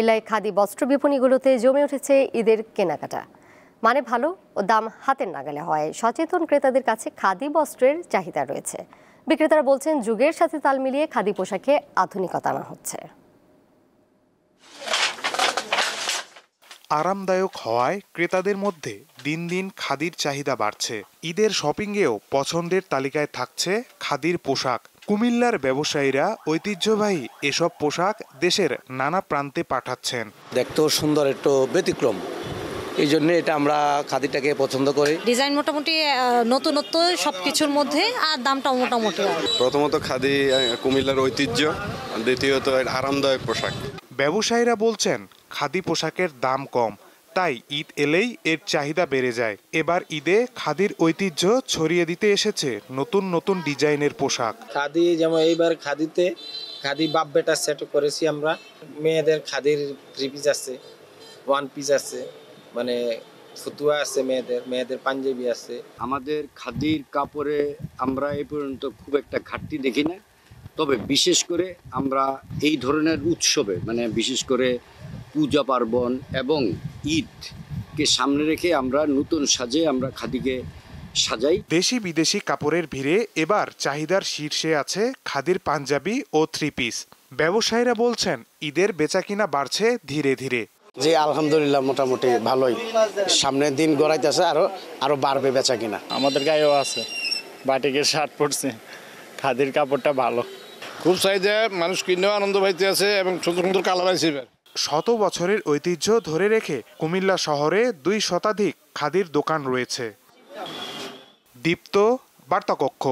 কুমিল্লায় খাদি বস্ত্র বিপণীগুলোতে জমে উঠেছে ঈদের কেনাকাটা। মানে ভালো ও দাম হাতের নাগালে হয় সচেতন ক্রেতাদের কাছে খাদি বস্ত্রের চাহিদা রয়েছে। বিক্রেতারা বলছেন, যুগের সাথে তাল মিলিয়ে খাদি পোশাকে আধুনিকতা আনা হচ্ছে। আরামদায়ক হওয়ায় ক্রেতাদের মধ্যে দিন দিন খাদির চাহিদা বাড়ছে। ঈদের শপিংয়েও পছন্দের তালিকায় থাকছে খাদির পোশাক। কুমিল্লার ব্যবসায়ীরা ঐতিহ্যবাহী এসব পোশাক দেশের নানা প্রান্তে পাঠাচ্ছেন। দেখতেও সুন্দর, একটু ব্যতিক্রম, এই জন্য এটা আমরা খাদিটাকে পছন্দ করি। ডিজাইন মোটামুটি নতুনত্ব সবকিছুর মধ্যে, আর দামটাও মোটামুটি। প্রথমত খাদি কুমিল্লার ঐতিহ্য, দ্বিতীয়ত আরামদায়ক পোশাক। ব্যবসায়ীরা বলছেন, খাদি পোশাকের দাম কম, তাই ঈদ এলেই এর চাহিদা বেড়ে যায়। এবার ঈদে খাদির ঐতিহ্য ছড়িয়ে দিতে এসেছে নতুন নতুন ডিজাইনের পোশাক। খাদি যেমন এইবার খাদি বাপ বেটা সেট করেছি আমরা। মেয়েদের খাদির 3 পিস আছে, 1 পিস আছে, মানে ফুতুয়া আছে, মেয়েদের পাঞ্জাবি আছে। আমাদের খাদির কাপড়ে আমরা এই পর্যন্ত খুব একটা ঘাটতি দেখি না। তবে বিশেষ করে আমরা এই ধরনের উৎসবে, মানে বিশেষ করে পূজা পার্বণ এবং ঈদকে সামনে রেখে আমরা নতুন সাজে আমরা খাদিকে সাজাই। দেশি বিদেশি কাপড়ের ভিড়ে এবার চাহিদার শীর্ষে আছে খাদির পাঞ্জাবি ও 3 পিস। ব্যবসায়ীরা বলছেন, ঈদের বেচাকিনা বাড়ছে ধীরে ধীরে। যে আলহামদুলিল্লাহ মোটামুটি ভালোই, সামনের দিন গড়াইতেছে, আরো বাড়বে বেচাকিনা। আমাদের গায়েও আছে বাটিকের শার্ট পরছে, খাদির কাপড়টা ভালো, খুব চাহিদা, মানুষ কিনেও আনন্দ পাইতে আছে এবং সুন্দর সুন্দর কালার আছে। শত বছরের ঐতিহ্য ধরে রেখে কুমিল্লা শহরে 2 শতাধিক খাদির দোকান রয়েছে। দীপ্ত, বার্তা কক্ষ।